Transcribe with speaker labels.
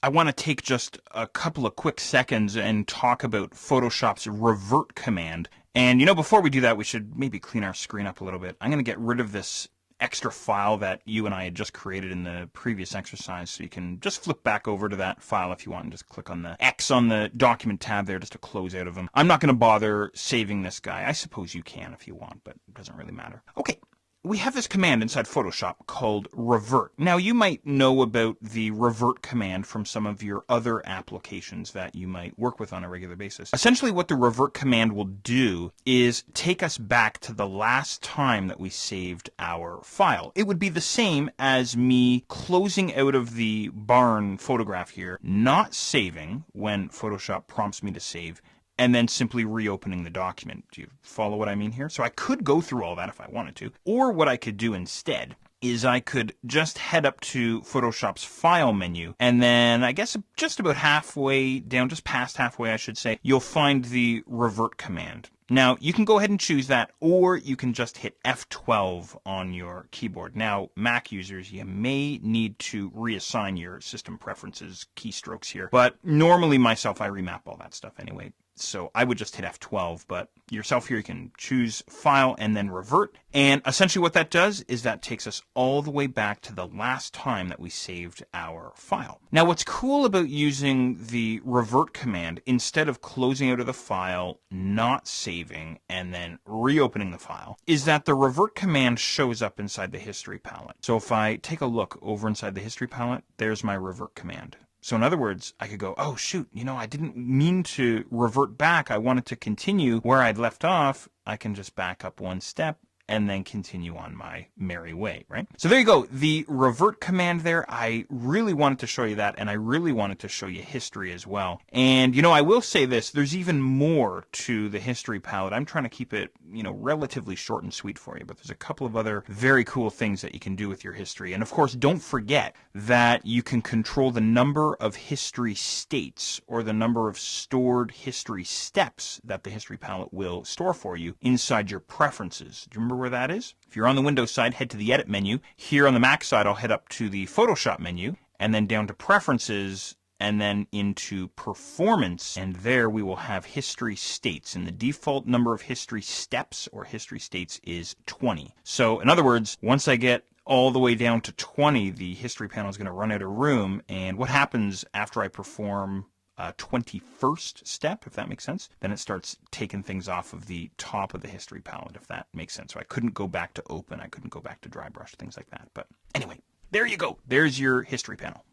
Speaker 1: I want to take just a couple of quick seconds and talk about Photoshop's revert command. And before we do that, we should maybe clean our screen up a little bit. I'm going to get rid of this extra file that you and I had just created in the previous exercise, so you can just flip back over to that file if you want and just click on the X on the document tab there just to close out of them. I'm not going to bother saving this guy. I suppose you can if you want, but it doesn't really matter. Okay. We have this command inside Photoshop called revert. Now, you might know about the revert command from some of your other applications that you might work with on a regular basis. Essentially, what the revert command will do is take us back to the last time that we saved our file. It would be the same as me closing out of the barn photograph here, not saving when Photoshop prompts me to save, and then simply reopening the document. Do you follow what I mean here? So I could go through all that if I wanted to. Or what I could do instead is I could just head up to Photoshop's File menu, and then I guess just about halfway down, just past halfway I should say, you'll find the revert command. Now, you can go ahead and choose that, or you can just hit F12 on your keyboard. Now, Mac users, you may need to reassign your system preferences keystrokes here, but normally myself, I remap all that stuff anyway. So I would just hit F12, but yourself here, you can choose File and then Revert. And essentially what that does is that takes us all the way back to the last time that we saved our file. Now, what's cool about using the Revert command, instead of closing out of the file, not saving, and then reopening the file, is that the Revert command shows up inside the History palette. So if I take a look over inside the History palette, there's my Revert command. So in other words, I could go, oh shoot, I didn't mean to revert back. I wanted to continue where I'd left off. I can just back up one step and then continue on my merry way, right? So there you go. The revert command there, I really wanted to show you that, and I really wanted to show you history as well. And, I will say this, there's even more to the history palette. I'm trying to keep it, relatively short and sweet for you, but there's a couple of other very cool things that you can do with your history. And of course, don't forget that you can control the number of history states or the number of stored history steps that the history palette will store for you inside your preferences. Do you remember where that is? If you're on the Windows side, head to the Edit menu. Here on the Mac side, I'll head up to the Photoshop menu and then down to Preferences and then into Performance. And there we will have History States. And the default number of history steps or history states is 20. So in other words, once I get all the way down to 20, the history panel is going to run out of room. And what happens after I perform 21st step, if that makes sense, then it starts taking things off of the top of the history palette, if that makes sense. So I couldn't go back to open, I couldn't go back to dry brush, things like that. But anyway, there you go. There's your history panel.